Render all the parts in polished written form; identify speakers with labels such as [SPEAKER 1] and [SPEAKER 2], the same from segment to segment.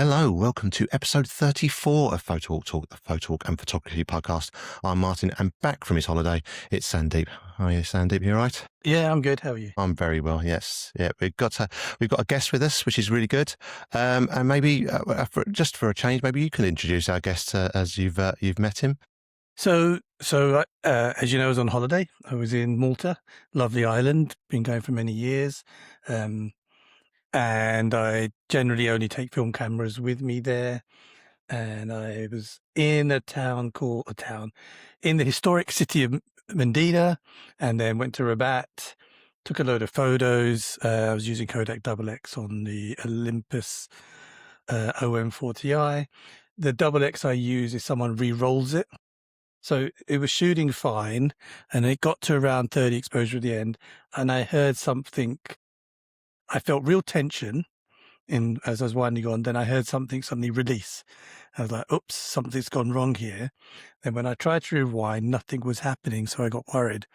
[SPEAKER 1] Hello, welcome to episode 34 of Photowalk, the Photowalk and Photography podcast. I'm Martin, and back from his holiday, it's Sandeep. Hi, Sandeep, you all right?
[SPEAKER 2] Yeah, I'm good. How are you?
[SPEAKER 1] I'm very well, yes. Yeah, we've got a guest with us, which is really good. And maybe, just for a change, maybe you can introduce our guest as you've met him.
[SPEAKER 2] So, as you know, I was on holiday. I was in Malta, lovely island, been going for many years. And I generally only take film cameras with me there. And I was in in the historic city of Mendina, and then went to Rabat, took a load of photos. I was using Kodak XX on the Olympus OM40i. The XX I use is someone re-rolls it. So it was shooting fine, and it got to around 30 exposure at the end, and I heard something. I felt real tension as I was winding on. Then I heard something suddenly release. I was like, oops, something's gone wrong here. Then when I tried to rewind, nothing was happening, so I got worried.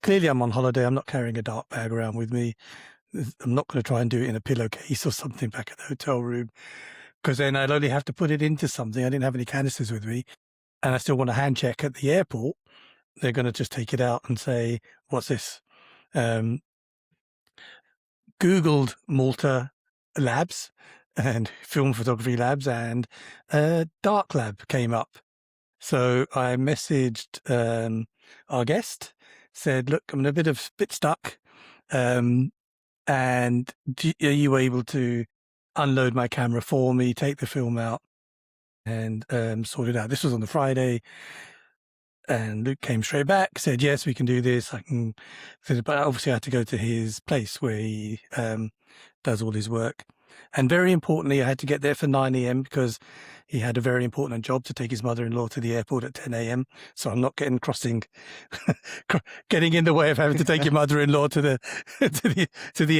[SPEAKER 2] Clearly, I'm on holiday. I'm not carrying a dark bag around with me. I'm not going to try and do it in a pillowcase or something back at the hotel room, because then I'd only have to put it into something. I didn't have any canisters with me, and I still want a hand check at the airport. They're going to just take it out and say, what's this? Googled Malta labs and film photography labs, and dark lab came up. So I messaged our guest, said, look, I'm a bit stuck. And are you able to unload my camera for me, take the film out, and sort it out? This was on the Friday. And Luke came straight back, said, yes, we can do this. But obviously I had to go to his place where he does all his work. And very importantly, I had to get there for 9 a.m. because he had a very important job to take his mother-in-law to the airport at 10 a.m. So I'm not getting in the way of having to take your mother-in-law to the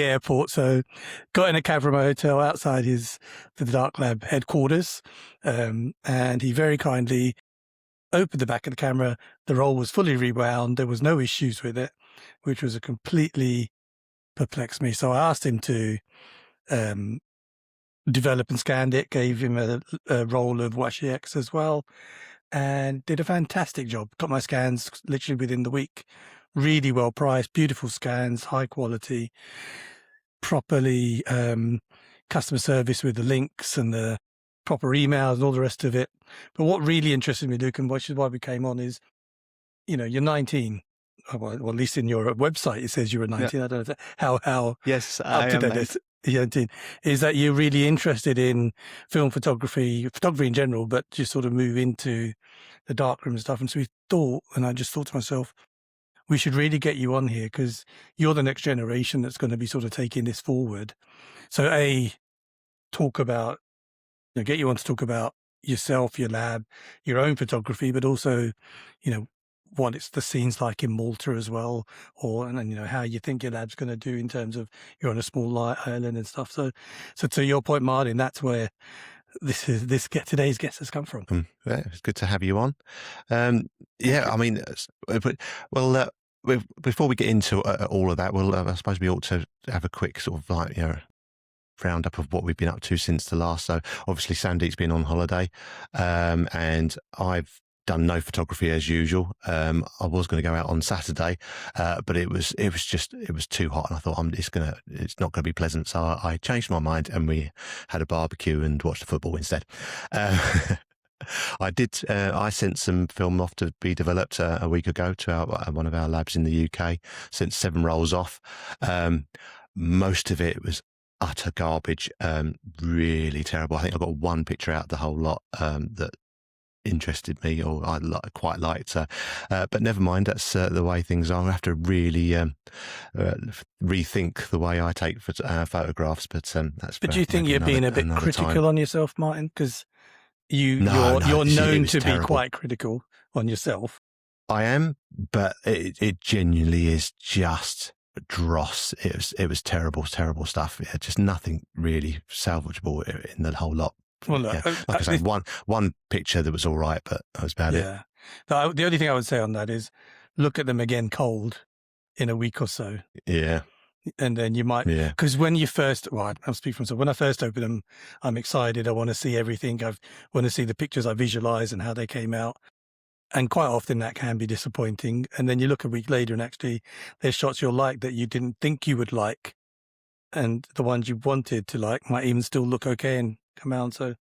[SPEAKER 2] airport. So got in a cab from a hotel outside the Dark Lab headquarters. And he very kindly opened the back of the camera. The roll was fully rewound. There was no issues with it, which was completely perplexed me. So I asked him to develop and scan it, gave him a roll of Washi X as well, and did a fantastic job. Got my scans literally within the week. Really well priced, beautiful scans, high quality, properly customer service with the links and the proper emails and all the rest of it. But what really interested me, Luke, and which is why we came on, is, you're 19. Well, at least in your website it says you were 19. Yeah. I don't know how
[SPEAKER 1] yes,
[SPEAKER 2] up to date is that you're really interested in film photography in general, but just sort of move into the darkroom and stuff. And so I just thought to myself, we should really get you on here because you're the next generation that's going to be sort of taking this forward. So get you on to talk about yourself, your lab, your own photography, but also, what the scene's like in Malta as well, and how you think your lab's going to do in terms of you're on a small island and stuff. So to your point, Martin, that's where today's guest has come from.
[SPEAKER 1] Yeah, it's good to have you on. I mean, well, before we get into all of that, I suppose we ought to have a quick sort of roundup of what we've been up to since the last. So obviously Sandeep's been on holiday, and I've done no photography as usual. I was going to go out on Saturday, but it was too hot, and I thought it's not going to be pleasant. So I changed my mind, and we had a barbecue and watched the football instead. I sent some film off to be developed a week ago to one of our labs in the UK. Sent 7 rolls off. Most of it was utter garbage, really terrible. I think I got one picture out of the whole lot that interested me, or I quite liked. But never mind, that's the way things are. I have to really rethink the way I take photographs. But that's.
[SPEAKER 2] But do you think you're being a bit critical on yourself, Martin? Because you're known to be quite critical on yourself.
[SPEAKER 1] I am, but it genuinely is just dross. It was terrible stuff. Yeah, just nothing really salvageable in the whole lot.
[SPEAKER 2] Well, look,
[SPEAKER 1] like I say, one picture that was all right, but that was about it.
[SPEAKER 2] The only thing I would say on that is look at them again cold in a week or so.
[SPEAKER 1] Yeah.
[SPEAKER 2] And then you might,
[SPEAKER 1] Yeah.
[SPEAKER 2] because when you first, well, I'll speak for myself. When I first open them, I'm excited. I want to see everything. I want to see the pictures I visualize and how they came out. And quite often that can be disappointing. And then you look a week later and actually there's shots you'll like that you didn't think you would like. And the ones you wanted to like might even still look okay and come out. So,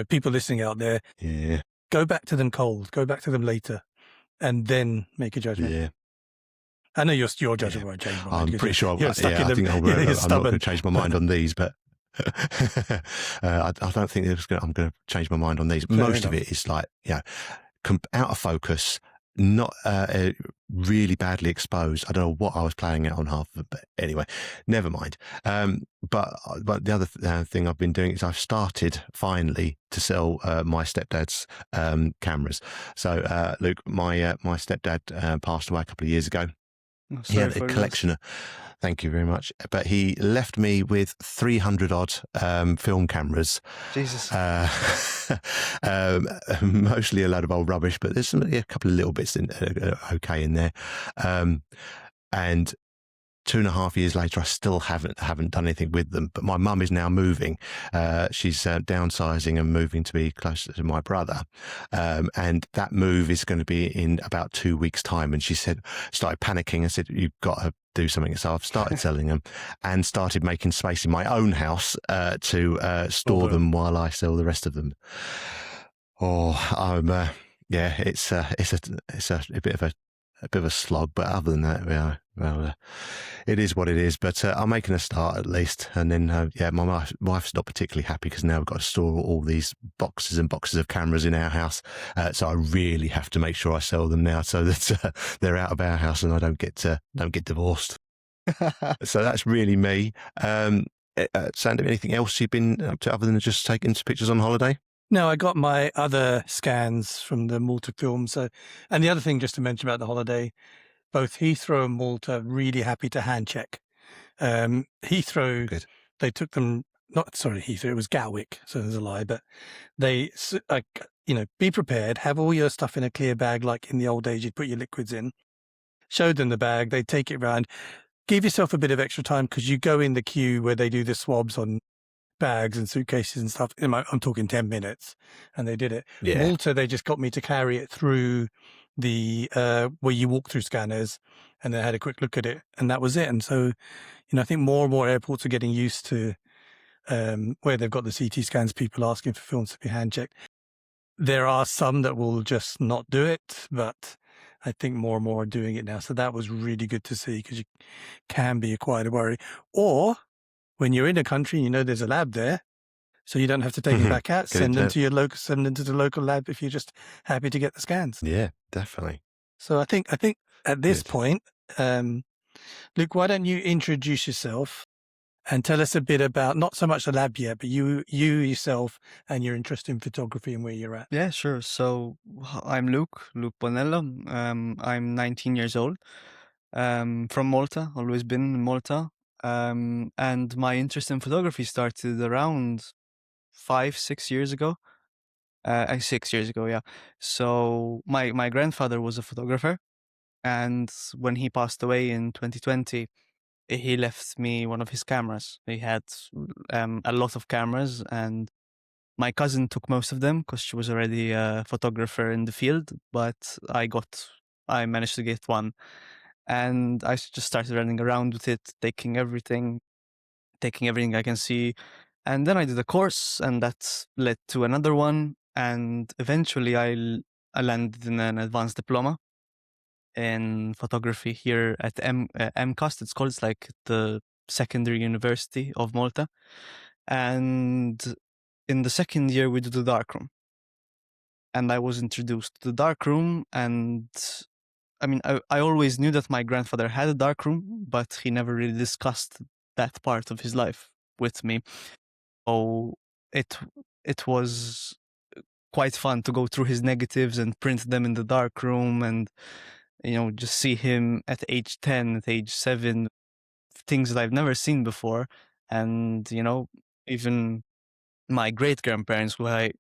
[SPEAKER 2] people listening out there,
[SPEAKER 1] Yeah.
[SPEAKER 2] go back to them cold, go back to them later, and then make a judgment.
[SPEAKER 1] Yeah.
[SPEAKER 2] I know your judgment won't change my mind.
[SPEAKER 1] I'm pretty sure.
[SPEAKER 2] You're stuck in
[SPEAKER 1] I
[SPEAKER 2] them.
[SPEAKER 1] think I'm
[SPEAKER 2] You're
[SPEAKER 1] not going
[SPEAKER 2] stubborn.
[SPEAKER 1] to change my mind on these, but I don't think I'm going to change my mind on these.
[SPEAKER 2] Fair
[SPEAKER 1] Most of
[SPEAKER 2] enough.
[SPEAKER 1] it is like, out of focus, not really badly exposed. I don't know what I was playing out on half of it, but anyway, never mind. But the other thing I've been doing is I've started finally to sell my stepdad's cameras. So Luke, my stepdad passed away a couple of years ago.
[SPEAKER 3] Oh,
[SPEAKER 1] He had
[SPEAKER 3] sorry
[SPEAKER 1] a
[SPEAKER 3] for
[SPEAKER 1] collection of, thank you very much, but he left me with 300 odd film cameras.
[SPEAKER 3] Jesus.
[SPEAKER 1] Mostly a load of old rubbish, but there's a couple of little bits okay in there. And 2.5 years later, I still haven't done anything with them. But my mum is now moving. She's downsizing and moving to be closer to my brother. And that move is going to be in about 2 weeks' time. And she started panicking and said, "You've got to do something." So I've started selling them and started making space in my own house to store them while I sell the rest of them. It's a bit of a slog, but other than that, it is what it is. But I'm making a start at least, and then my wife's not particularly happy because now we've got to store all these boxes and boxes of cameras in our house. So I really have to make sure I sell them now so that they're out of our house and I don't get divorced. So that's really me. Sandeep, anything else you've been up to other than just taking pictures on holiday?
[SPEAKER 2] No, I got my other scans from the Malta film. And the other thing just to mention about the holiday, both Heathrow and Malta really happy to hand check. Heathrow,
[SPEAKER 1] Good.
[SPEAKER 2] they took them, Heathrow, it was Gatwick, so there's a lie, but they, be prepared, have all your stuff in a clear bag like in the old days you'd put your liquids in, showed them the bag, they take it round, give yourself a bit of extra time because you go in the queue where they do the swabs on bags and suitcases and stuff. I'm talking 10 minutes, and they did it.
[SPEAKER 1] Yeah.
[SPEAKER 2] Malta, they just got me to carry it through the where you walk through scanners, and they had a quick look at it, and that was it. And so, I think more and more airports are getting used to where they've got the CT scans, people asking for films to be hand checked. There are some that will just not do it, but I think more and more are doing it now. So that was really good to see because you can be quite a worry. Or when you're in a country, there's a lab there, so you don't have to take them back out. Send them to the local lab if you're just happy to get the scans.
[SPEAKER 1] Yeah, definitely.
[SPEAKER 2] So I think at this point, Luke, why don't you introduce yourself and tell us a bit about not so much the lab yet, but you yourself and your interest in photography and where you're at.
[SPEAKER 3] Yeah, Sure. So I'm Luke Bonello. I'm 19 years old. From Malta, always been in Malta. And my interest in photography started around 5-6 years ago. 6 years ago, yeah. So my grandfather was a photographer, and when he passed away in 2020, he left me one of his cameras. He had a lot of cameras, and my cousin took most of them because she was already a photographer in the field, but I managed to get one. And I just started running around with it, taking everything I can see. And then I did a course, and that led to another one. And eventually I landed in an advanced diploma in photography here at MCAST. It's like the secondary university of Malta. And in the second year, we did the darkroom. And I was introduced to the darkroom, and I always knew that my grandfather had a darkroom, but he never really discussed that part of his life with me. So it was quite fun to go through his negatives and print them in the darkroom, and just see him at age 10, at age 7, things that I've never seen before. And even my great grandparents,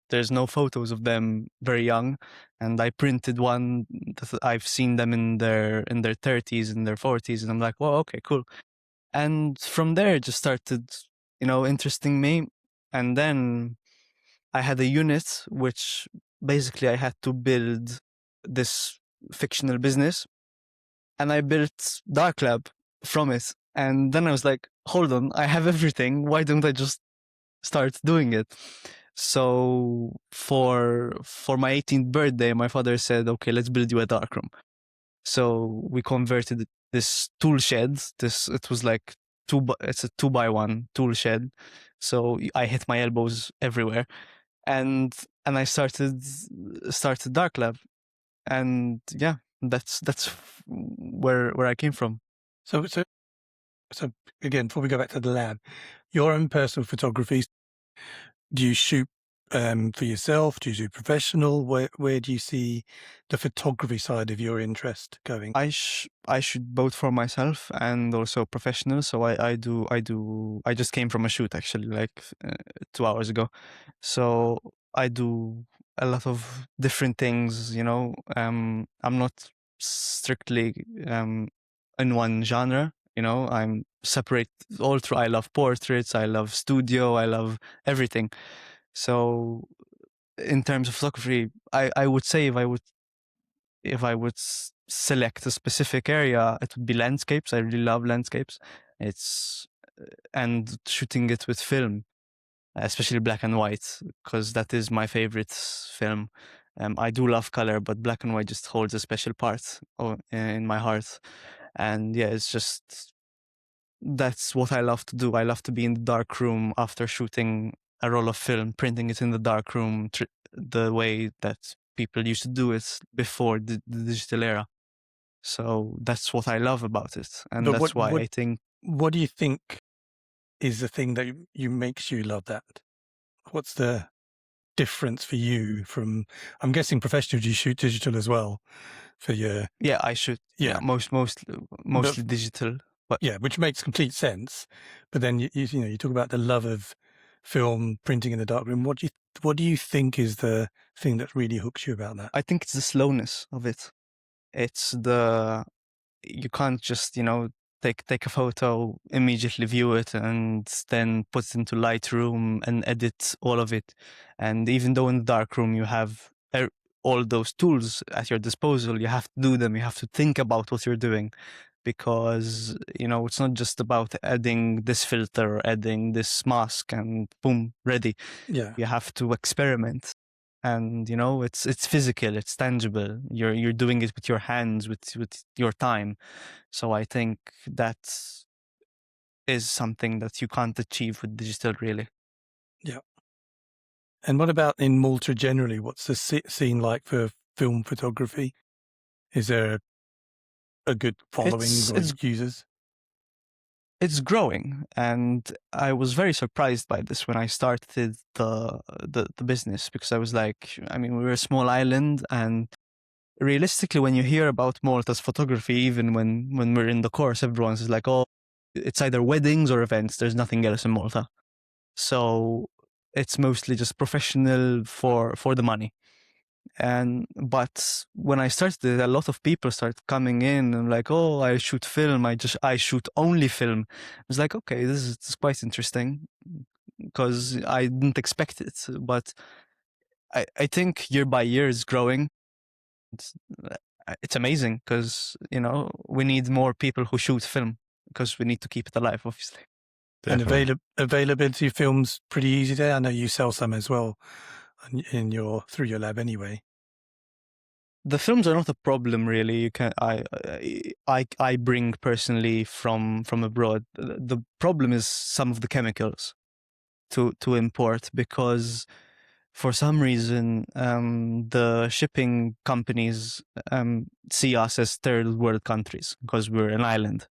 [SPEAKER 3] there's no photos of them very young, and I printed one that I've seen them in their 30s and their 40s, and I'm like, well, okay, cool. And from there, it just started, interesting me. And then I had a unit which basically I had to build this fictional business, and I built Dark Lab from it. And then I was like, hold on, I have everything. Why don't I just start doing it? So for my 18th birthday, my father said, okay, let's build you a darkroom. So we converted this tool shed. It was like it's a 2x1 tool shed. So I hit my elbows everywhere, and I started Dark Lab, and yeah, that's where I came from.
[SPEAKER 2] So again, before we go back to the lab, your own personal photography, do you shoot for yourself? Do you do professional? Where do you see the photography side of your interest going?
[SPEAKER 3] I shoot both for myself and also professional. So I just came from a shoot actually, like 2 hours ago. So I do a lot of different things, I'm not strictly in one genre, I'm separate all through. I love portraits, I love studio, I love everything. So in terms of photography, I would say if I would select a specific area, it would be landscapes. I really love landscapes. It's and shooting it with film, especially black and white, because that is my favorite film. I do love color, but black and white just holds a special part in my heart. And yeah, it's just that's what I love to do. I love to be in the dark room after shooting a roll of film, printing it in the dark room the way that people used to do it before the digital era. So that's what I love about it, and
[SPEAKER 2] But
[SPEAKER 3] that's why I think.
[SPEAKER 2] What do you think is the thing that you makes you love that? What's the difference for you from? I'm guessing professional. Do you shoot digital as well for your?
[SPEAKER 3] Yeah, I should.
[SPEAKER 2] Yeah,
[SPEAKER 3] mostly digital. But
[SPEAKER 2] yeah, which makes complete sense. But then you talk about the love of film printing in the darkroom. What do you think is the thing that really hooks you about that?
[SPEAKER 3] I think it's the slowness of it. It's you can't just take a photo, immediately view it, and then put it into Lightroom and edit all of it. And even though in the darkroom you have all those tools at your disposal, you have to do them. You have to think about what you're doing, because it's not just about adding this filter or adding this mask and boom, ready.
[SPEAKER 2] Yeah,
[SPEAKER 3] You have to experiment, and it's physical, it's tangible. You're doing it with your hands, with your time. So I think that is something that you can't achieve with digital, really.
[SPEAKER 2] yeah. And what about in Malta generally? What's the scene like for film photography? Is there a good following or users?
[SPEAKER 3] It's growing, and I was very surprised by this when I started the business, because I was like, we're a small island, and realistically, when you hear about Malta's photography, even when we're in the course, everyone's like, oh, it's either weddings or events. There's nothing else in Malta. So it's mostly just professional for the money. But when I started, a lot of people started coming in and like, oh, I shoot film. I shoot only film. I was like, okay, this is quite interesting, because I didn't expect it. But I think year by year it's growing. It's amazing, because we need more people who shoot film, because we need to keep it alive, obviously.
[SPEAKER 1] Definitely.
[SPEAKER 2] And availability of films pretty easy there. I know you sell some as well through your lab anyway.
[SPEAKER 3] The films are not a problem, really. You can I bring personally from abroad. The problem is some of the chemicals to import, because for some reason the shipping companies see us as third world countries because we're an island.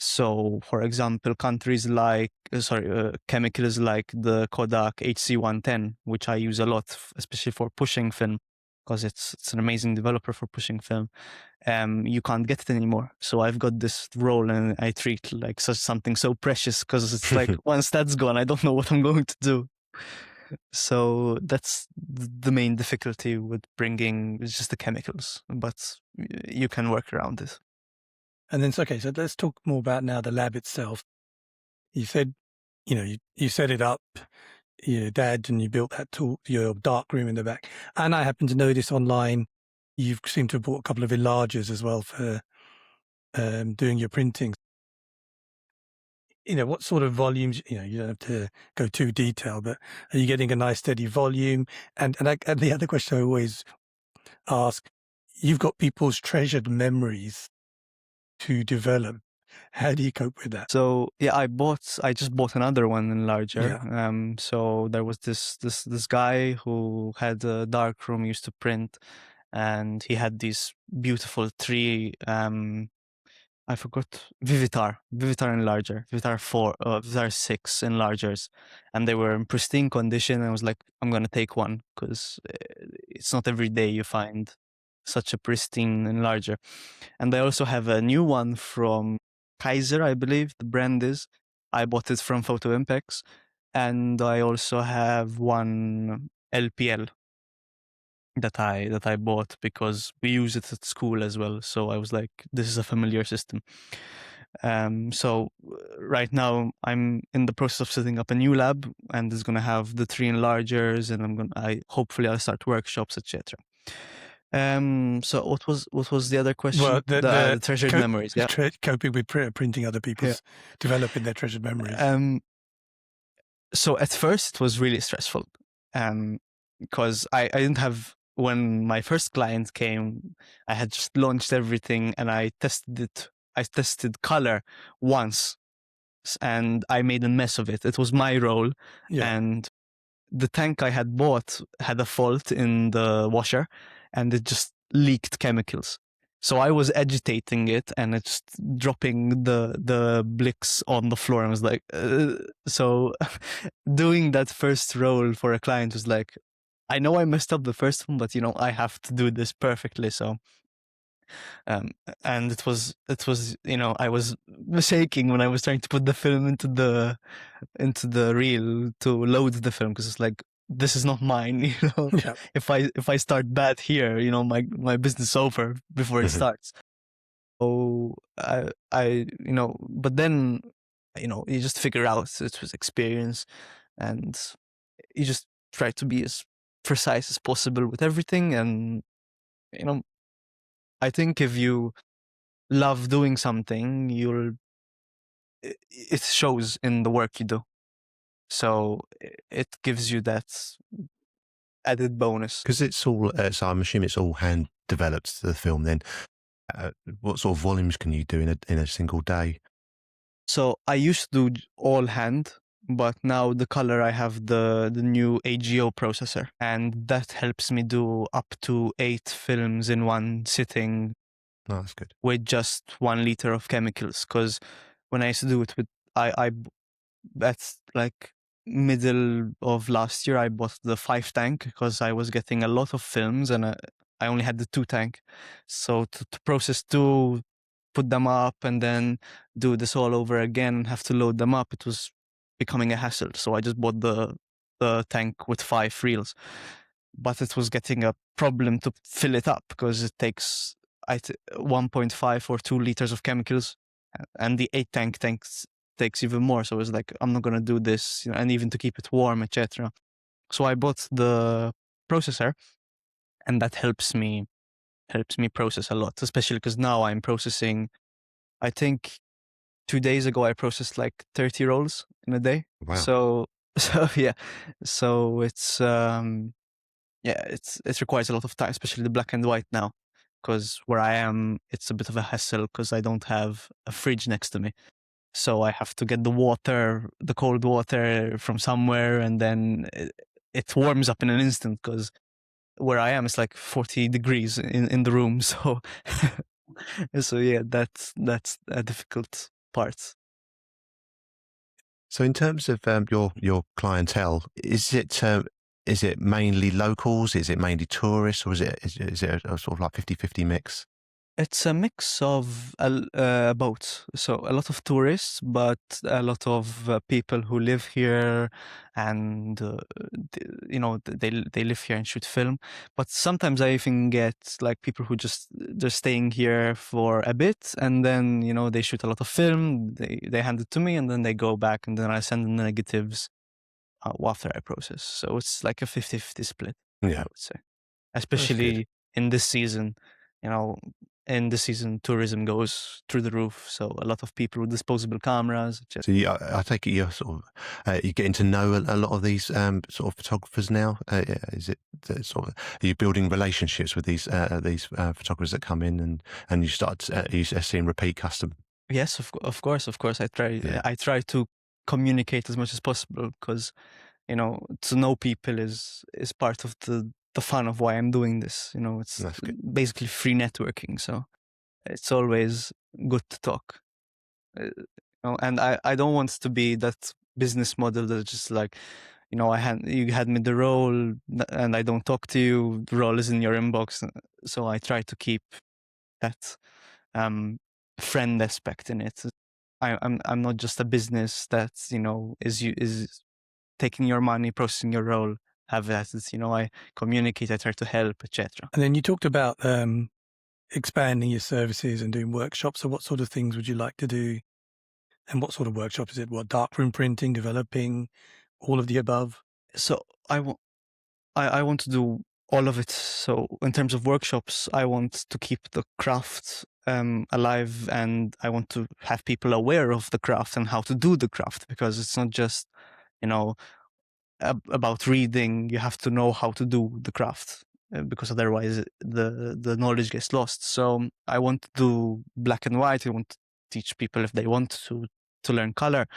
[SPEAKER 3] So, for example, countries like chemicals like the Kodak HC110, which I use a lot, especially for pushing film, because it's an amazing developer for pushing film. You can't get it anymore. So I've got this roll, and I treat like something so precious, because it's like once that's gone, I don't know what I'm going to do. So that's the main difficulty with bringing. It's just the chemicals, but you can work around it.
[SPEAKER 2] And then, so let's talk more about now the lab itself. You said, you set it up, your dad, and you built that tool, your dark room in the back. And I happen to notice online, you've seemed to have bought a couple of enlargers as well for doing your printing. What sort of volumes, you don't have to go too detailed, but are you getting a nice steady volume? And the other question I always ask, you've got people's treasured memories to develop. How do you cope with that?
[SPEAKER 3] So yeah, I just bought another one enlarger.
[SPEAKER 2] Yeah.
[SPEAKER 3] So there was this guy who had a dark room, used to print, and he had these beautiful three I forgot Vivitar enlarger, Vivitar 4, Vivitar 6 enlargers, and they were in pristine condition. I was like, I'm gonna take one because it's not every day you find such a pristine enlarger. And I also have a new one from Kaiser, I believe the brand is. I bought it from Photo Impex, and I also have one LPL that I bought because we use it at school as well. So I was like, this is a familiar system. So right now I'm in the process of setting up a new lab, and it's gonna have the 3 enlargers, and hopefully I'll start workshops, etc. So what was the other question?
[SPEAKER 2] Well,
[SPEAKER 3] the treasured memories. Yeah,
[SPEAKER 2] coping with printing other people's, developing their treasured memories.
[SPEAKER 3] So at first it was really stressful, because I didn't have. When my first client came, I had just launched everything and I tested it. I tested color once and I made a mess of it. It was my role.
[SPEAKER 2] Yeah.
[SPEAKER 3] And the tank I had bought had a fault in the washer and it just leaked chemicals. So I was agitating it and it's just dropping the blicks on the floor. I was like, so doing that first role for a client was like, I know I messed up the first one, but I have to do this perfectly. So, and it was, I was shaking when I was trying to put the film into the reel to load the film, because it's like, this is not mine.
[SPEAKER 2] Yeah.
[SPEAKER 3] If I start bad here, my business is over before it starts. So but then, you just figure out it was experience, and you just try to be as precise as possible with everything. And I think if you love doing something, it shows in the work you do, so it gives you that added bonus.
[SPEAKER 1] Because it's all, so I'm assuming it's all hand developed, the film then. What sort of volumes can you do in a single day?
[SPEAKER 3] So I used to do all hand, but now the color, I have the new AGO processor, and that helps me do up to 8 films in one sitting.
[SPEAKER 1] Oh, that's good.
[SPEAKER 3] With just 1 liter of chemicals. Because when I used to do it with, that's like middle of last year, I bought the 5 tank because I was getting a lot of films and I only had the 2 tank. So to process 2, put them up, and then do this all over again and have to load them up, it was becoming a hassle. So I just bought the tank with 5 reels. But it was getting a problem to fill it up because it takes 1.5 or 2 liters of chemicals, and the 8 tank takes even more. So it was like, I'm not going to do this, and even to keep it warm, etc. So I bought the processor, and that helps me process a lot, especially because now I'm processing, I think 2 days ago I processed like 30 rolls in a day.
[SPEAKER 1] Wow.
[SPEAKER 3] So yeah, so it's it requires a lot of time, especially the black and white now, because where I am, it's a bit of a hassle because I don't have a fridge next to me. So I have to get the cold water from somewhere, and then it warms up in an instant, because where I am, it's like 40 degrees in the room. So, so yeah, that's a difficult part.
[SPEAKER 1] So in terms of your clientele, is it mainly locals? Is it mainly tourists, or is it a sort of like 50-50 mix?
[SPEAKER 3] It's a mix of both. So a lot of tourists, but a lot of people who live here, and they live here and shoot film. But sometimes I even get like people who they're staying here for a bit, and then they shoot a lot of film. They hand it to me, and then they go back, and then I send them the negatives after I process. So it's like a 50-50 split, I
[SPEAKER 1] Yeah.
[SPEAKER 3] would say,
[SPEAKER 2] That's good.
[SPEAKER 3] especially in this season. In this season, tourism goes through the roof. So a lot of people with disposable cameras.
[SPEAKER 1] So I take it you're sort of you're getting to know a lot of these sort of photographers now. Is it sort of, are you building relationships with these photographers that come in, and you start you seeing repeat custom?
[SPEAKER 3] Yes, of course. I try.
[SPEAKER 1] Yeah.
[SPEAKER 3] I try to communicate as much as possible, because to know people is part of the fun of why I'm doing this. It's
[SPEAKER 1] That's good.
[SPEAKER 3] basically free networking. So it's always good to talk. And I don't want to be that business model that just like, you had me the role and I don't talk to you. The role is in your inbox. So I try to keep that friend aspect in it. I'm not just a business that is taking your money, processing your role. Have that. I communicate. I try to help, etc.
[SPEAKER 2] And then you talked about expanding your services and doing workshops. So what sort of things would you like to do? And what sort of workshop is it? What, darkroom printing, developing, all of the above?
[SPEAKER 3] So I want to do all of it. So in terms of workshops, I want to keep the craft alive, and I want to have people aware of the craft and how to do the craft, because it's not just about reading. You have to know how to do the craft, because otherwise the knowledge gets lost. So I want to do black and white. I want to teach people, if they want to learn color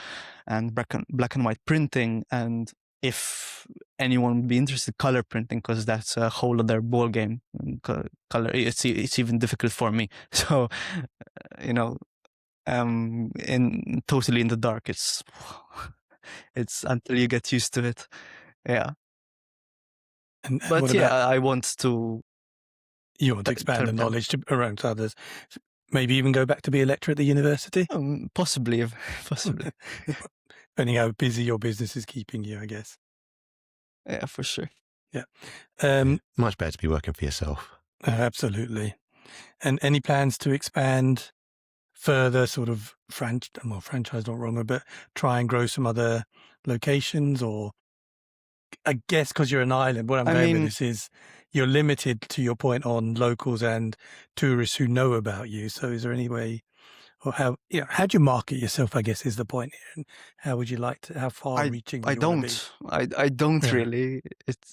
[SPEAKER 3] and black and white printing, and if anyone would be interested, color printing, because that's a whole other ball game. Color, it's even difficult for me. So in totally in the dark, it's until you get used to it. Yeah.
[SPEAKER 2] And
[SPEAKER 3] But
[SPEAKER 2] what
[SPEAKER 3] yeah,
[SPEAKER 2] about,
[SPEAKER 3] I want to.
[SPEAKER 2] you want to expand the
[SPEAKER 3] turn them.
[SPEAKER 2] knowledge around to others? Maybe even go back to be a lecturer at the university?
[SPEAKER 3] Possibly.
[SPEAKER 2] Depending how busy your business is keeping you, I guess.
[SPEAKER 3] Yeah, for sure.
[SPEAKER 2] Yeah.
[SPEAKER 1] Much better to be working for yourself.
[SPEAKER 2] Absolutely. And any plans to expand further, sort of franchise not wrong, but try and grow some other locations? Or I guess because you're an island, what I'm going with this is you're limited, to your point, on locals and tourists who know about you. So is there any way, or how do you market yourself, I guess, is the point here? And how would you like to, how far reaching would
[SPEAKER 3] I
[SPEAKER 2] you want to be?
[SPEAKER 3] I don't
[SPEAKER 2] Yeah.
[SPEAKER 3] really.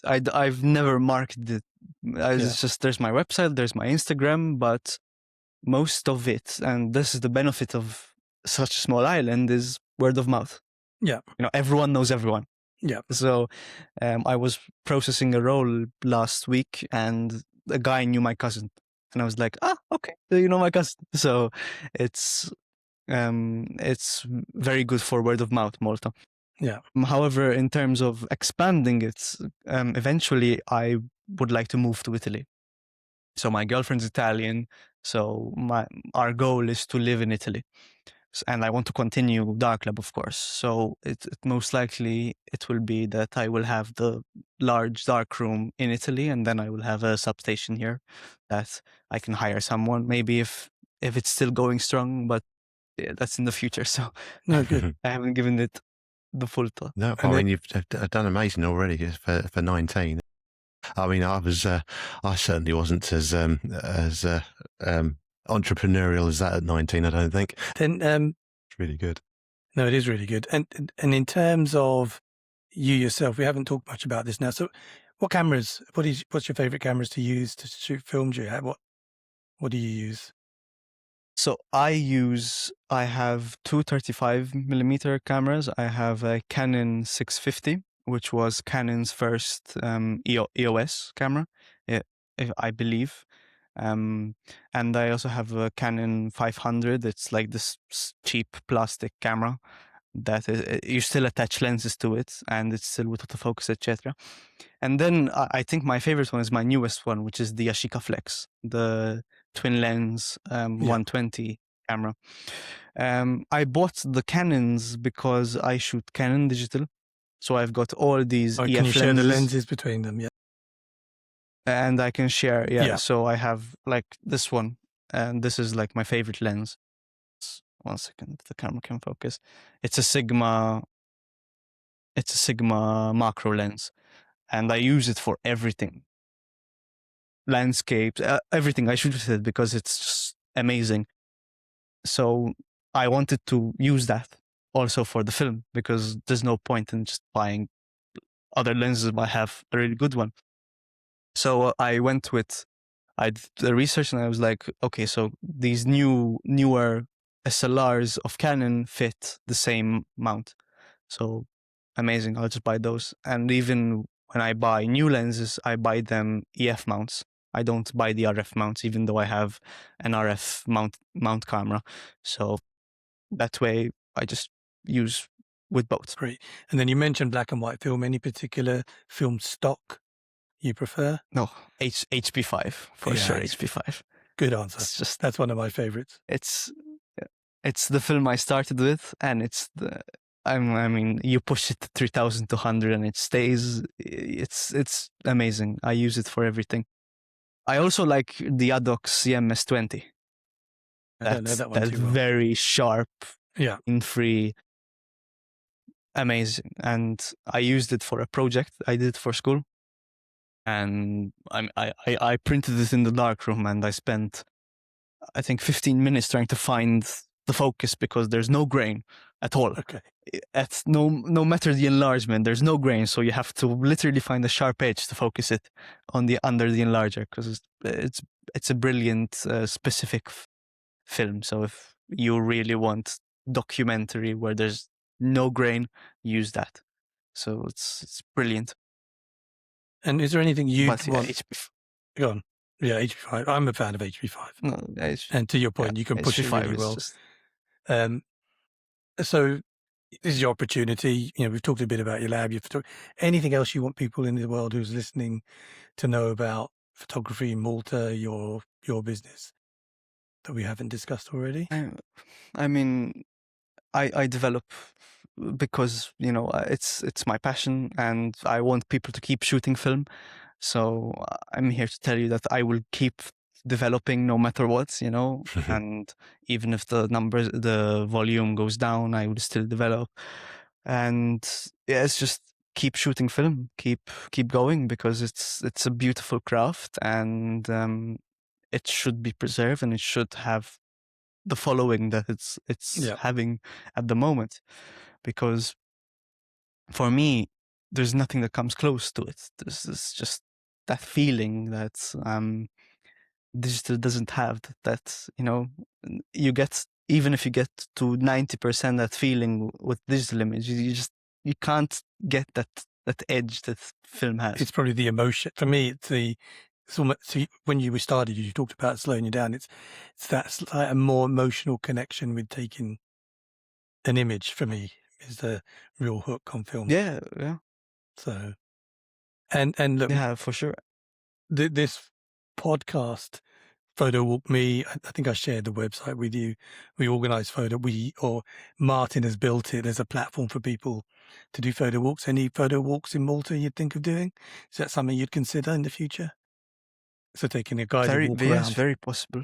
[SPEAKER 3] I've never marketed it. It's just, there's my website, there's my Instagram, but most of it, and this is the benefit of such a small island, is word of mouth.
[SPEAKER 2] Yeah.
[SPEAKER 3] Everyone knows everyone.
[SPEAKER 2] Yeah.
[SPEAKER 3] So I was processing a role last week, and a guy knew my cousin, and I was like, okay, so you know my cousin. So it's very good for word of mouth, Malta.
[SPEAKER 2] Yeah.
[SPEAKER 3] However, in terms of expanding it, eventually I would like to move to Italy. So my girlfriend's Italian, so our goal is to live in Italy. And I want to continue Dark Lab, of course. So it most likely it will be that I will have the large dark room in Italy, and then I will have a substation here that I can hire someone. Maybe if it's still going strong, but yeah, that's in the future. So
[SPEAKER 2] No, good.
[SPEAKER 3] I haven't given it the full thought.
[SPEAKER 1] No, I mean you've done amazing already for 19. I mean, I certainly wasn't as entrepreneurial as that at 19. I don't think.
[SPEAKER 2] Then
[SPEAKER 1] It's really good.
[SPEAKER 2] No, it is really good. And in terms of you yourself, we haven't talked much about this now. So, what cameras? What's your favorite cameras to use to shoot film? Do you have what do you use?
[SPEAKER 3] So I have two 35mm cameras. I have a Canon 650, which was Canon's first EOS camera, I believe. And I also have a Canon 500. It's like this cheap plastic camera that you still attach lenses to it, and it's still with autofocus, etc. And then I think my favorite one is my newest one, which is the Yashica Flex, the twin lens,
[SPEAKER 2] Yeah.
[SPEAKER 3] 120 camera. I bought the Canons because I shoot Canon digital, so I've got all these EF
[SPEAKER 2] Can you share the
[SPEAKER 3] lenses,
[SPEAKER 2] lenses between them? Yeah.
[SPEAKER 3] and I can share. Yeah,
[SPEAKER 2] Yeah.
[SPEAKER 3] so I have like this one, and this is like my favorite lens. 1 second, if the camera can focus. It's a Sigma macro lens, and I use it for everything. Landscapes, everything. I shoot with it because it's just amazing. So I wanted to use that also for the film, because there's no point in just buying other lenses if I have a really good one. So I did the research, and I was like, okay, so these newer SLRs of Canon fit the same mount. So amazing, I'll just buy those. And even when I buy new lenses, I buy them EF mounts. I don't buy the RF mounts, even though I have an RF mount camera. So that way I just use with both.
[SPEAKER 2] Great. And then you mentioned black and white film. Any particular film stock you prefer?
[SPEAKER 3] No, HP5 for
[SPEAKER 2] Yeah,
[SPEAKER 3] sure. HP5.
[SPEAKER 2] Good answer.
[SPEAKER 3] It's just
[SPEAKER 2] That's one of my favorites.
[SPEAKER 3] it's the film I started with, and I mean, you push it to 3200 and it stays. It's amazing. I use it for everything. I also like the Adox CMS20.
[SPEAKER 2] I don't know that one
[SPEAKER 3] That's
[SPEAKER 2] too well.
[SPEAKER 3] very sharp,
[SPEAKER 2] Yeah.
[SPEAKER 3] in free, amazing. And I used it for a project I did for school, and I printed it in the darkroom, and I spent, I think, 15 minutes trying to find the focus, because there's no grain at all.
[SPEAKER 2] Okay.
[SPEAKER 3] At no matter the enlargement, there's no grain, so you have to literally find a sharp edge to focus it on the under the enlarger, because it's a brilliant specific film. So if you really want documentary where there's no grain, use that. So it's brilliant.
[SPEAKER 2] And is there anything you'd
[SPEAKER 3] But yeah,
[SPEAKER 2] want? Go on. Yeah, HP5. I'm a fan of HP5.
[SPEAKER 3] no,
[SPEAKER 2] And to your point, you can push it
[SPEAKER 3] HP5
[SPEAKER 2] really
[SPEAKER 3] is
[SPEAKER 2] well.
[SPEAKER 3] just-
[SPEAKER 2] So this is your opportunity. You know, we've talked a bit about your lab, your photography. Anything else you want people in the world who's listening to know about photography in Malta, your business, that we haven't discussed already?
[SPEAKER 3] I mean, I develop because, you know, it's my passion, and I want people to keep shooting film. So I'm here to tell you that I will keep developing no matter what, you know, and even if the volume goes down, I will still develop. And yeah, it's just keep shooting film, keep going, because it's a beautiful craft, and it should be preserved, and it should have the following that it's
[SPEAKER 2] Yeah.
[SPEAKER 3] having at the moment. Because for me, there's nothing that comes close to it. There's just that feeling that digital doesn't have, that you know, you get, even if you get to 90% that feeling with digital image, you can't get that edge that film has.
[SPEAKER 2] It's probably the emotion. For me, it's almost, so when you started, you talked about slowing you down. It's that like a more emotional connection with taking an image. For me, is the real hook on film.
[SPEAKER 3] Yeah.
[SPEAKER 2] So, and look,
[SPEAKER 3] Yeah, for sure.
[SPEAKER 2] This podcast, Photowalk Me, I think I shared the website with you. We organise Martin has built it as a platform for people to do photo walks. Any photo walks in Malta you'd think of doing? Is that something you'd consider in the future? So taking a guided walk around.
[SPEAKER 3] It's very possible.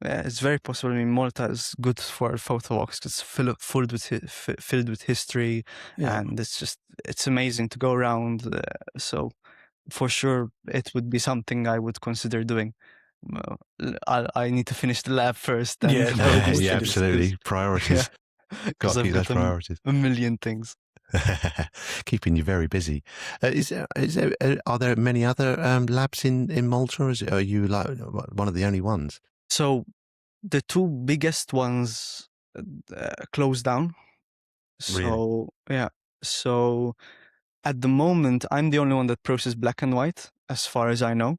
[SPEAKER 3] Yeah, it's very possible. I mean, Malta is good for photo walks. It's filled with history, and it's amazing to go around. So for sure, it would be something I would consider doing. I need to finish the lab first. And
[SPEAKER 1] Yeah, absolutely. Priorities. Got to keep those priorities.
[SPEAKER 3] A million things.
[SPEAKER 1] Keeping you very busy. Are there many other labs in Malta, or are you like one of the only ones?
[SPEAKER 3] So the two biggest ones closed down. So
[SPEAKER 1] Really?
[SPEAKER 3] yeah. So at the moment, I'm the only one that processes black and white, as far as I know.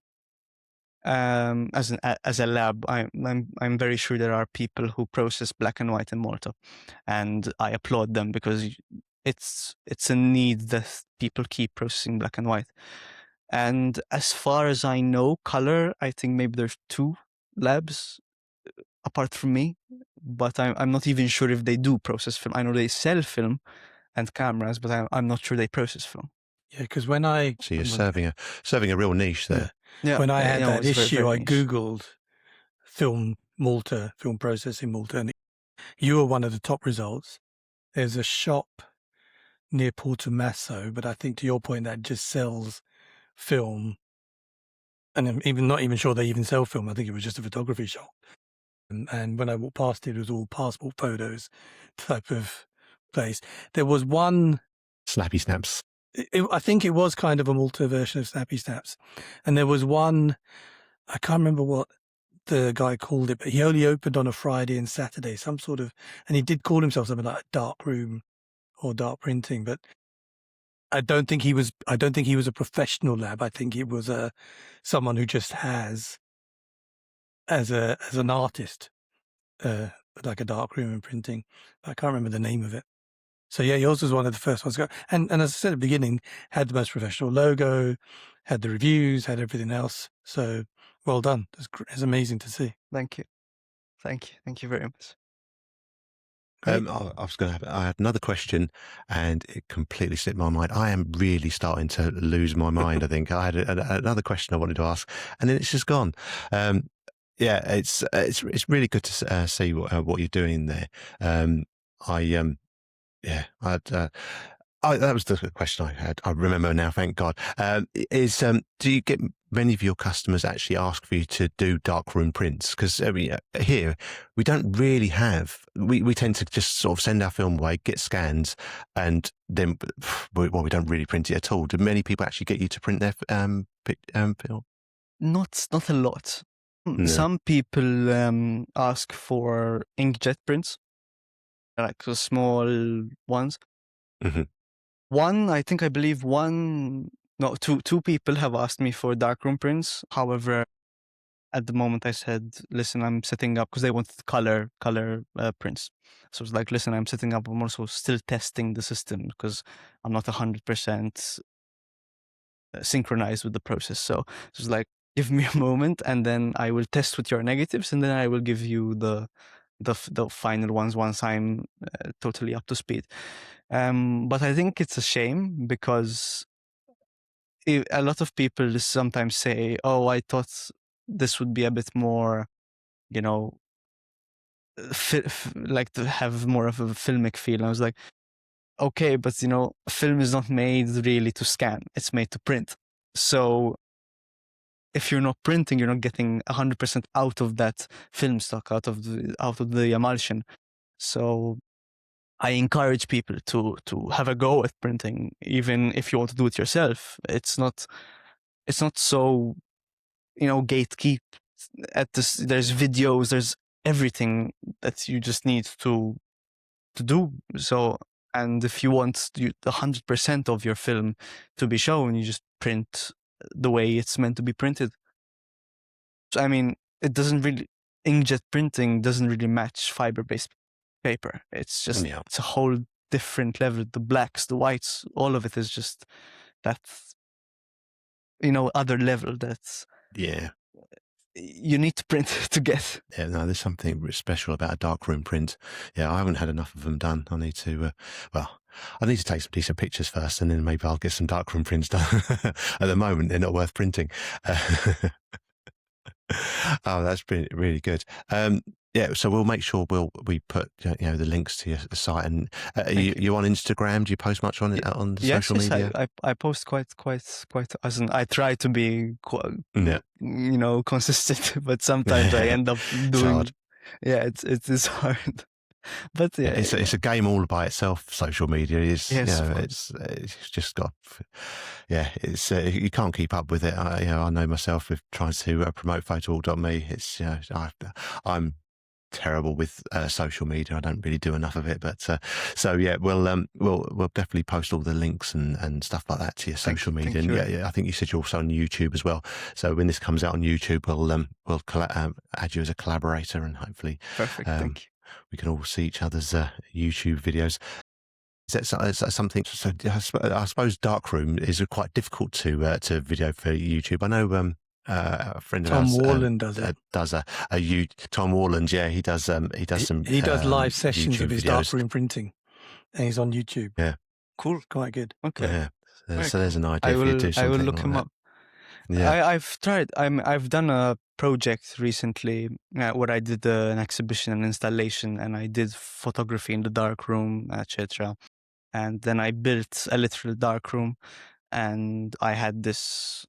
[SPEAKER 3] As a lab, I'm very sure there are people who process black and white in Malta, and I applaud them, because it's a need that people keep processing black and white. And as far as I know, color, I think maybe there's 2 labs apart from me, but I'm not even sure if they do process film. I know they sell film and cameras, but I'm not sure they process film.
[SPEAKER 2] Yeah, because when I
[SPEAKER 1] So you're serving a real niche there.
[SPEAKER 3] Yeah,
[SPEAKER 2] when I had that
[SPEAKER 3] it's very,
[SPEAKER 2] issue,
[SPEAKER 3] very
[SPEAKER 2] I
[SPEAKER 3] niche.
[SPEAKER 2] googled film processing Malta, and you were one of the top results. There's a shop near Porto Masso, but I think to your point that just sells film, and I'm not even sure they even sell film. I think it was just a photography shop. And when I walked past it was all passport photos type of place. There was one
[SPEAKER 1] Snappy snaps.
[SPEAKER 2] I think it was kind of a Malta version of Snappy Snaps, and there was one, I can't remember what the guy called it, but he only opened on a Friday and Saturday, some sort of, and he did call himself something like a dark room or dark printing, but I don't think he was a professional lab. I think it was someone who just has as an artist like a dark room and printing. I can't remember the name of it. So yeah, yours was one of the first ones to go. And as I said at the beginning, had the most professional logo, had the reviews, had everything else. So well done. It's amazing to see.
[SPEAKER 3] Thank you. Thank you very much.
[SPEAKER 1] I had another question, and it completely slipped my mind. I am really starting to lose my mind. I think I had another question I wanted to ask, and then it's just gone. Yeah, it's really good to see what you're doing there. That was the question I had. I remember now, thank God. Do you get many of your customers actually ask for you to do darkroom prints? Because here we don't really have. We tend to just sort of send our film away, get scans, and then we don't really print it at all. Do many people actually get you to print their film?
[SPEAKER 3] Not a lot.
[SPEAKER 1] No.
[SPEAKER 3] Some people ask for inkjet prints, like the small ones.
[SPEAKER 1] Mm-hmm.
[SPEAKER 3] Two people have asked me for darkroom prints. However, at the moment I said, listen, I'm setting up, because they wanted color prints. So it's like, listen, I'm setting up, I'm also still testing the system because I'm not 100% synchronized with the process. So it's like, give me a moment and then I will test with your negatives, and then I will give you the final ones once I'm totally up to speed. But I think it's a shame, because a lot of people sometimes say, oh, I thought this would be a bit more, like to have more of a filmic feel. And I was like, okay, but film is not made really to scan, it's made to print. So if you're not printing, you're not getting 100% out of that film stock, out of the emulsion. So I encourage people to have a go at printing, even if you want to do it yourself. It's not so, gatekeep at this. There's videos, there's everything that you just need to do. So, and if you want 100% of your film to be shown, you just print the way it's meant to be printed. So, I mean, inkjet printing doesn't really match fiber-based paper. It's just, It's a whole different level. The blacks, the whites, all of it is just that, other level that's, you need to print to get.
[SPEAKER 1] Yeah, no, there's something special about a darkroom print. Yeah, I haven't had enough of them done. I need to, I need to take some decent pictures first, and then maybe I'll get some darkroom prints done. At the moment, they're not worth printing. Oh, that's been really good. Yeah, so we'll make sure we put the links to your site. And you on Instagram? Do you post much on social media?
[SPEAKER 3] Yes, I post quite. As I try to be, consistent, but sometimes I end up doing.
[SPEAKER 1] It's hard.
[SPEAKER 3] Yeah, it is hard. But yeah,
[SPEAKER 1] it's a game all by itself. Social media is,
[SPEAKER 3] yes,
[SPEAKER 1] it's just got, it's you can't keep up with it. I know myself with trying to promote Photowalk.me. It's I'm terrible with social media. I don't really do enough of it, but so yeah, we'll definitely post all the links and stuff like that to your social media. And yeah, I think you said you're also on YouTube as well. So when this comes out on YouTube, we'll add you as a collaborator, and hopefully,
[SPEAKER 3] perfect. Thank you.
[SPEAKER 1] We can all see each other's YouTube videos. Is that something? So I suppose darkroom is quite difficult to video for YouTube. I know a friend of
[SPEAKER 2] Tom
[SPEAKER 1] ours
[SPEAKER 2] Warland does it.
[SPEAKER 1] does Tom Warland. Yeah, he does some
[SPEAKER 2] He does live sessions
[SPEAKER 1] YouTube
[SPEAKER 2] of his
[SPEAKER 1] videos.
[SPEAKER 2] darkroom printing, and he's on YouTube.
[SPEAKER 1] Yeah,
[SPEAKER 3] Cool.
[SPEAKER 2] Quite good.
[SPEAKER 3] Okay.
[SPEAKER 1] Yeah. So there's an idea for you to do something.
[SPEAKER 3] I will look
[SPEAKER 1] like
[SPEAKER 3] him
[SPEAKER 1] that.
[SPEAKER 3] up.
[SPEAKER 1] Yeah.
[SPEAKER 3] I've tried. I've done a project recently where I did an exhibition and installation, and I did photography in the darkroom, etc. And then I built a literal darkroom, and I had this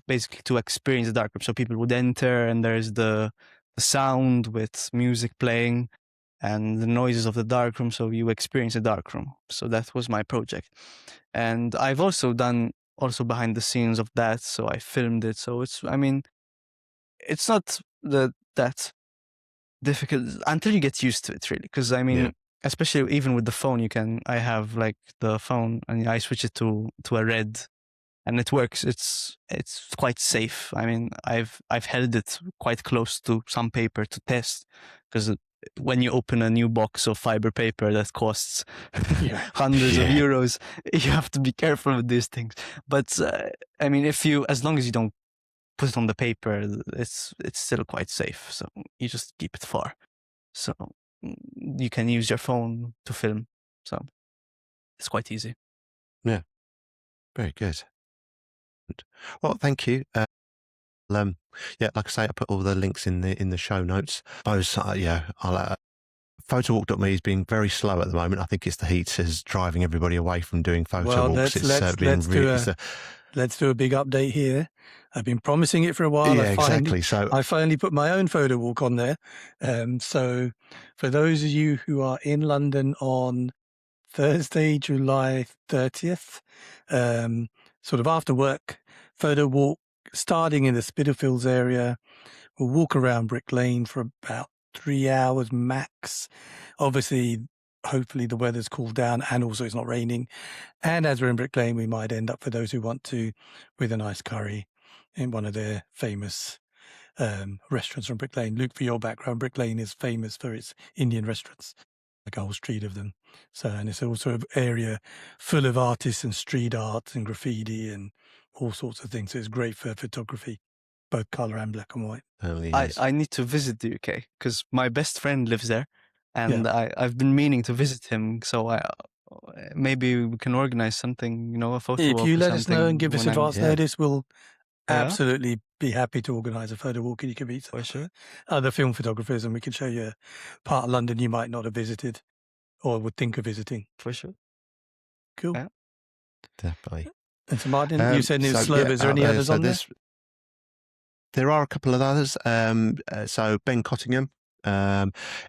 [SPEAKER 3] basically to experience the darkroom. So people would enter, and there's the sound with music playing, and the noises of the darkroom. So you experience a darkroom. So that was my project, and I've also done behind the scenes of that. So I filmed it. So it's not that difficult until you get used to it, really. Because especially even with the phone, I have like the phone and I switch it to a red, and it works. It's quite safe. I've held it quite close to some paper to test, because when you open a new box of fiber paper that costs hundreds of euros, you have to be careful with these things. But as long as you don't put it on the paper, it's still quite safe. So you just keep it far. So you can use your phone to film. So it's quite easy.
[SPEAKER 1] Yeah. Very good. Well, thank you. Like I say, I put all the links in the show notes. I'll Photowalk.me is being very slow at the moment. I think it's the heat is driving everybody away from doing photo walks.
[SPEAKER 2] Let's do a big update here. I've been promising it for a while.
[SPEAKER 1] Yeah, exactly. So
[SPEAKER 2] I finally put my own photo walk on there. So for those of you who are in London on Thursday, July 30th, sort of after work, photo walk starting in the Spitalfields area. We'll walk around Brick Lane for about 3 hours max. Obviously, hopefully the weather's cooled down and also it's not raining. And as we're in Brick Lane, we might end up, for those who want to, with a nice curry in one of their famous restaurants from Brick Lane. Luke, for your background, Brick Lane is famous for its Indian restaurants, like a whole street of them. So, and it's also an area full of artists and street art and graffiti and all sorts of things. So it's great for photography, both colour and black and white.
[SPEAKER 3] I need to visit the UK because my best friend lives there, and I've been meaning to visit him. So maybe we can organize something, a photo walk.
[SPEAKER 2] If you let us know and give us advance notice, we'll absolutely be happy to organise a photo walk, and you can meet
[SPEAKER 3] for sure
[SPEAKER 2] other film photographers, and we can show you a part of London you might not have visited or would think of visiting.
[SPEAKER 3] For sure.
[SPEAKER 2] Cool.
[SPEAKER 3] Yeah.
[SPEAKER 1] Definitely.
[SPEAKER 2] And so, Martin, you said it was slow, but is there any others on there?
[SPEAKER 1] There are a couple of others. So Ben Cottingham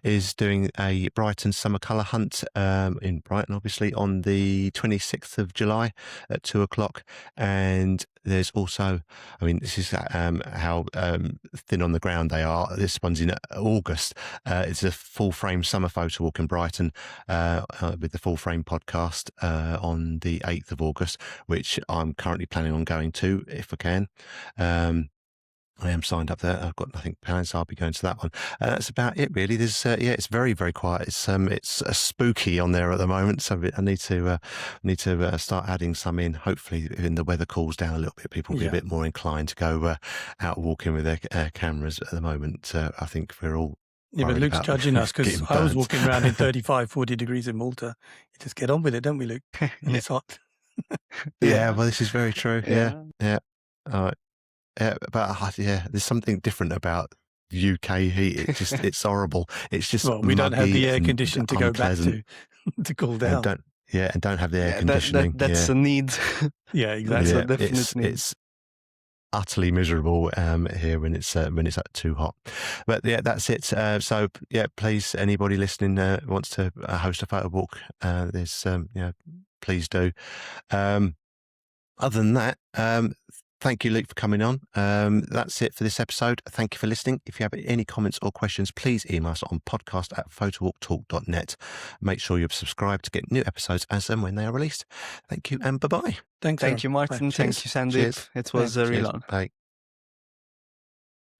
[SPEAKER 1] is doing a Brighton summer colour hunt in Brighton, obviously, on the 26th of July at 2:00. And there's also, this is how thin on the ground they are. This one's in August. It's a full frame summer photo walk in Brighton with the Full Frame podcast on the 8th of August, which I'm currently planning on going to if I can. I am signed up there. I've got nothing planned, so I'll be going to that one. That's about it, really. There's it's very, very quiet. It's spooky on there at the moment, so I need to start adding some in. Hopefully, when the weather cools down a little bit, people will be a bit more inclined to go out walking with their cameras. At the moment, I think we're all.
[SPEAKER 2] Yeah, but Luke's judging us because I was walking around in 35, 40 degrees in Malta. You just get on with it, don't we, Luke? And it's hot.
[SPEAKER 1] Well, this is very true. Yeah. All right. But there's something different about UK heat. It's horrible. It's just
[SPEAKER 2] we don't have the air conditioning to go back to cool down.
[SPEAKER 1] And don't have the air conditioning.
[SPEAKER 3] That's a need.
[SPEAKER 2] Yeah, exactly.
[SPEAKER 1] It's utterly miserable here when it's too hot. But that's it. So please, anybody listening wants to host a photo walk, please do. Other than that, thank you, Luke, for coming on. That's it for this episode. Thank you for listening. If you have any comments or questions, please email us on podcast@photowalktalk.net. Make sure you're subscribed to get new episodes as and when they are released. Thank you and bye-bye.
[SPEAKER 2] Thank
[SPEAKER 3] you, Martin. Thank you, Sandeep. It was a real honor.
[SPEAKER 1] Bye.